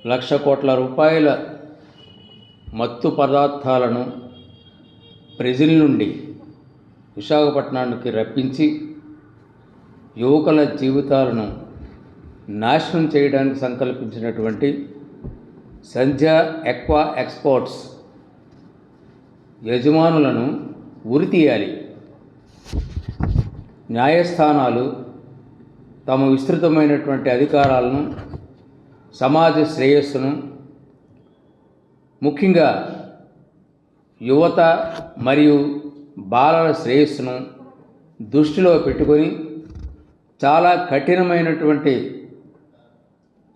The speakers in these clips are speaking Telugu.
₹1,00,00,000 మత్తు పదార్థాలను బ్రెజిల్ నుండి విశాఖపట్నానికి రప్పించి యువకుల జీవితాలను నాశనం చేయడానికి సంకల్పించినటువంటి సంధ్యా ఎక్వా ఎక్స్పోర్ట్స్ యజమానులను ఉరితీయాలి. న్యాయస్థానాలు తమ విస్తృతమైనటువంటి అధికారాలను, సమాజ శ్రేయస్సును, ముఖ్యంగా యువత మరియు బాలల శ్రేయస్సును దృష్టిలో పెట్టుకొని చాలా కఠినమైనటువంటి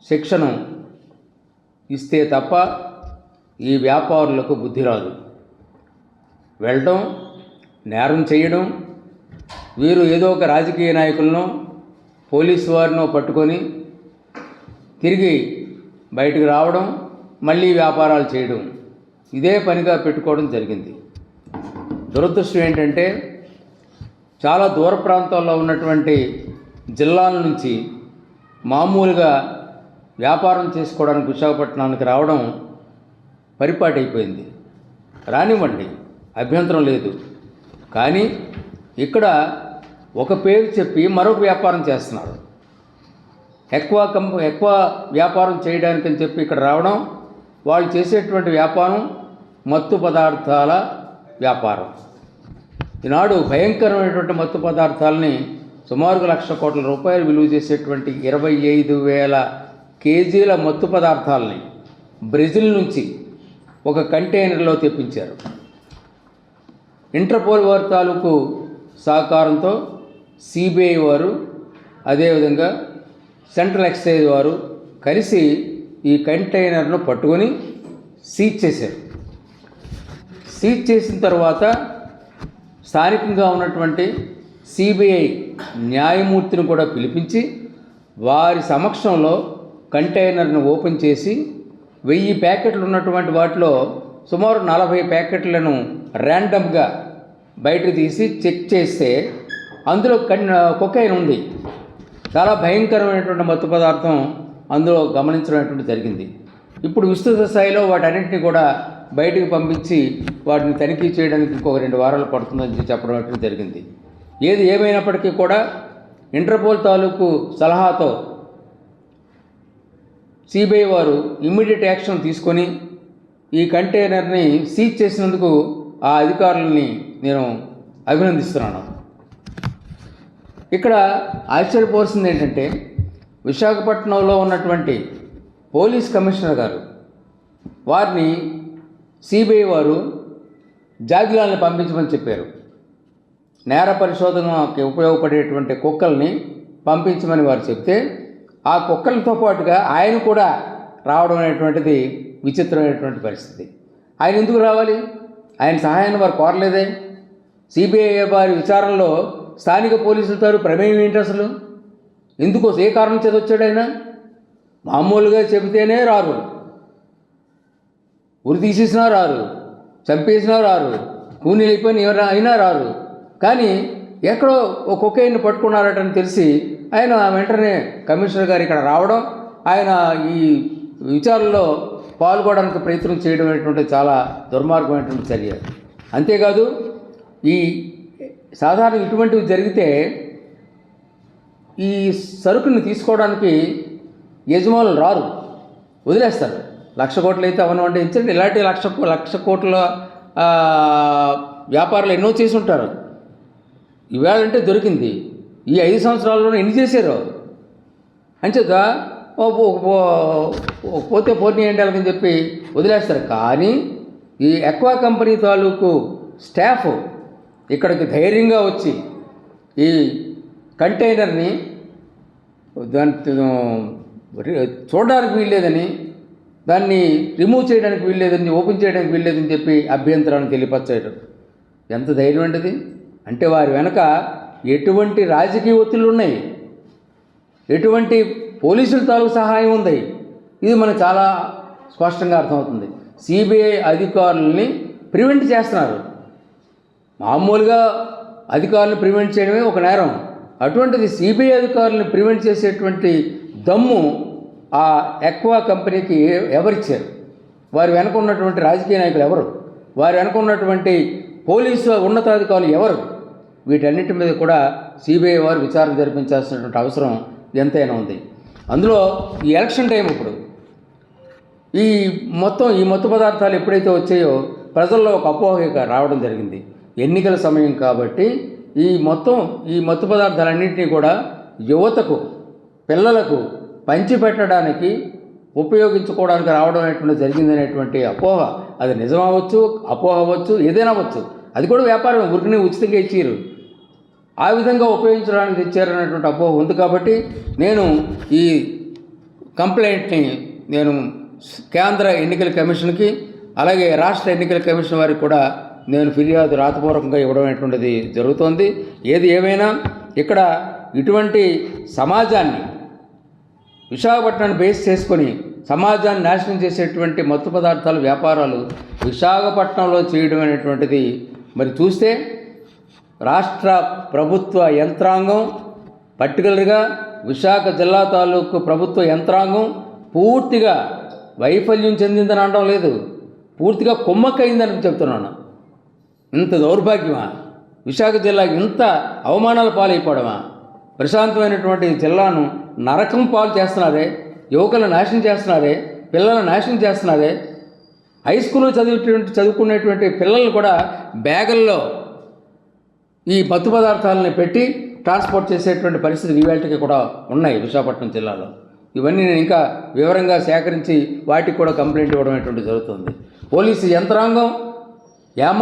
శిక్షను ఇస్తే తప్ప ఈ వ్యాపారులకు బుద్ధి రాదు. వెళ్ళడం, నేరం చేయడం, వీరు ఏదో ఒక రాజకీయ నాయకులను, పోలీసు వారినో పట్టుకొని తిరిగి బయటకు రావడం, మళ్ళీ వ్యాపారాలు చేయడం, ఇదే పనిగా పెట్టుకోవడం జరిగింది. దురదృష్టం ఏంటంటే చాలా దూర ప్రాంతాల్లో ఉన్నటువంటి జిల్లాల నుంచి మామూలుగా వ్యాపారం చేసుకోవడానికి విశాఖపట్నానికి రావడం పరిపాటైపోయింది. రానివ్వండి, అభ్యంతరం లేదు. కానీ ఇక్కడ ఒక పేరు చెప్పి మరొక వ్యాపారం చేస్తున్నారు. ఎక్కువ వ్యాపారం చేయడానికి అని చెప్పి ఇక్కడ రావడం, వాళ్ళు చేసేటువంటి వ్యాపారం మత్తు పదార్థాల వ్యాపారం. ఈనాడు భయంకరమైనటువంటి మత్తు పదార్థాలని సుమారుగా ₹1,00,00,000 విలువ చేసేటువంటి 25,000 కేజీల మత్తు పదార్థాలని బ్రెజిల్ నుంచి ఒక కంటైనర్లో తెప్పించారు. ఇంటర్పోల్ వారి తాలూకు సహకారంతో సిబిఐ వారు, అదేవిధంగా సెంట్రల్ ఎక్సైజ్ వారు కలిసి ఈ కంటైనర్ను పట్టుకొని సీజ్ చేశారు. సీజ్ చేసిన తర్వాత స్థానికంగా ఉన్నటువంటి సిబిఐ న్యాయమూర్తిని కూడా పిలిపించి వారి సమక్షంలో కంటైనర్ను ఓపెన్ చేసి 1000 ప్యాకెట్లు ఉన్నటువంటి వాటిలో సుమారు 40 ప్యాకెట్లను ర్యాండమ్గా బయటకు తీసి చెక్ చేస్తే అందులో కొకైన్ ఉంది. చాలా భయంకరమైనటువంటి మత్తు పదార్థం అందులో గమనించడం జరిగింది. ఇప్పుడు విస్తృత స్థాయిలో వాటన్నింటినీ కూడా బయటకు పంపించి వాటిని తనిఖీ చేయడానికి ఇంకొక 2 వారాలు పడుతుందని చెప్పడం జరిగింది. ఏది ఏమైనప్పటికీ కూడా ఇంటర్పోల్ తాలూకు సలహాతో సిబిఐ వారు ఇమ్మీడియట్ యాక్షన్ తీసుకొని ఈ కంటైనర్ని సీజ్ చేసినందుకు ఆ అధికారులని నేను అభినందిస్తున్నాను. ఇక్కడ ఆశ్చర్యపోవాల్సింది ఏంటంటే విశాఖపట్నంలో ఉన్నటువంటి పోలీస్ కమిషనర్ గారు వారిని సిబిఐ వారు జాగిలాల్ని పంపించమని చెప్పారు. నేర పరిశోధనకి ఉపయోగపడేటువంటి కుక్కల్ని పంపించమని వారు చెప్తే ఆ కుక్కలతో పాటుగా ఆయన కూడా రావడం అనేటువంటిది విచిత్రమైనటువంటి పరిస్థితి. ఆయన ఎందుకు రావాలి? ఆయన సహాయాన్ని వారు కోరలేదే. సిబిఐ వారి విచారణలో స్థానిక పోలీసులతో ప్రమేయం ఏంటి? అసలు ఎందుకో ఏ కారణం చేత వచ్చాడు ఆయన? మామూలుగా చెబితేనే రారు, ఉరి తీసేసినా రారు, చంపేసినా రారు, కూనీలు అయిపోయిన అయినా రారు. కానీ ఎక్కడో ఒక కొకైన్ పట్టుకున్నారటని తెలిసి ఆయన వెంటనే కమిషనర్ గారు ఇక్కడ రావడం, ఆయన ఈ విచారణలో పాల్గొనడానికి ప్రయత్నం చేయడం అనేటువంటి చాలా దుర్మార్గమైనటువంటి చర్య. అంతేకాదు, ఈ సాధారణ ఇటువంటివి జరిగితే ఈ సరుకుని తీసుకోవడానికి యజమానులు రారు, వదిలేస్తారు. 1,00,00,000 కోట్లు అయితే అవన్నీ అంటే ఇచ్చారు. ఇలాంటి 1,00,00,000 కోట్ల వ్యాపారాలు ఎన్నో చేసి ఉంటారు. ఇవాళంటే దొరికింది. ఈ 5 సంవత్సరాల్లోనే ఎన్ని చేశారు? అంచేత పోతే పోనీయండి అని చెప్పి వదిలేస్తారు. కానీ ఈ ఎక్వా కంపెనీ తాలూకు స్టాఫ్ ఇక్కడికి ధైర్యంగా వచ్చి ఈ కంటైనర్ని దాన్ని చూడడానికి వీల్లేదని, దాన్ని రిమూవ్ చేయడానికి వీల్లేదని, ఓపెన్ చేయడానికి వీల్లేదని చెప్పి అభ్యంతరాన్ని తెలియపరచారు. ఎంత ధైర్యం అంటది! అంటే వారి వెనక ఎటువంటి రాజకీయ ఒత్తిళ్ళు ఉన్నాయి, ఎటువంటి పోలీసుల తాలూకు సహాయం ఉంది, ఇది మనకు చాలా స్పష్టంగా అర్థమవుతుంది. సిబిఐ అధికారులని ప్రివెంట్ చేస్తున్నారు. మామూలుగా అధికారులను ప్రివెంట్ చేయడమే ఒక నేరం. అటువంటిది సిబిఐ అధికారులను ప్రివెంట్ చేసేటువంటి దమ్ము ఆ ఎక్వా కంపెనీకి ఎవరిచ్చారు? వారి వెనక ఉన్నటువంటి రాజకీయ నాయకులు ఎవరు? వారి వెనక ఉన్నటువంటి పోలీసు ఉన్నతాధికారులు ఎవరు? వీటన్నిటి మీద కూడా సిబిఐ వారు విచారణ జరిపించాల్సినటువంటి అవసరం ఎంతైనా ఉంది. అందులో ఈ ఎలక్షన్ టైం ఇప్పుడు ఈ మత్తు పదార్థాలు ఎప్పుడైతే వచ్చాయో ప్రజల్లో ఒక అపోహ రావడం జరిగింది. ఎన్నికల సమయం కాబట్టి ఈ మత్తు పదార్థాలన్నింటినీ కూడా యువతకు, పిల్లలకు పంచిపెట్టడానికి, ఉపయోగించుకోవడానికి రావడం అనేటువంటి జరిగిందనేటువంటి అపోహ, అది నిజమవచ్చు, అపోహ అవ్వచ్చు, ఏదైనా అవ్వచ్చు. అది కూడా వ్యాపారం, ఊరికనే ఉచితంగా ఇచ్చారు, ఆ విధంగా ఉపయోగించడానికి తెచ్చారనేటువంటి అపోహ ఉంది. కాబట్టి నేను ఈ కంప్లైంట్ని కేంద్ర ఎన్నికల కమిషన్కి, అలాగే రాష్ట్ర ఎన్నికల కమిషన్ వారికి కూడా నేను ఫిర్యాదు రాతపూర్వకంగా ఇవ్వడం అనేటువంటిది జరుగుతోంది. ఏది ఏమైనా ఇక్కడ ఇటువంటి సమాజాన్ని, విశాఖపట్నాన్ని బేస్ చేసుకొని సమాజాన్ని నాశనం చేసేటువంటి మత్తు పదార్థాల వ్యాపారాలు విశాఖపట్నంలో చేయడం అనేటువంటిది మరి చూస్తే రాష్ట్ర ప్రభుత్వ యంత్రాంగం, పర్టికులర్గా విశాఖ జిల్లా తాలూకు ప్రభుత్వ యంత్రాంగం పూర్తిగా వైఫల్యం చెందిందని అనడం లేదు, పూర్తిగా కుమ్మక్కయిందని చెప్తున్నాను. ఇంత దౌర్భాగ్యమా? విశాఖ జిల్లాకి ఇంత అవమానాల పాలైపోవడమా? ప్రశాంతమైనటువంటి జిల్లాను నరకం పాలు చేస్తున్నారే, యువకులను నాశనం చేస్తున్నారే, పిల్లలను నాశనం చేస్తున్నారే. హై స్కూల్లో చదువుకునేటువంటి పిల్లలు కూడా బ్యాగుల్లో ఈ మత్తు పదార్థాలని పెట్టి ట్రాన్స్పోర్ట్ చేసేటువంటి పరిస్థితులు ఈవేళకి కూడా ఉన్నాయి విశాఖపట్నం జిల్లాలో. ఇవన్నీ నేను ఇంకా వివరంగా సేకరించి వాటికి కూడా కంప్లైంట్ ఇవ్వడం అనేటువంటి జరుగుతుంది. పోలీసు యంత్రాంగం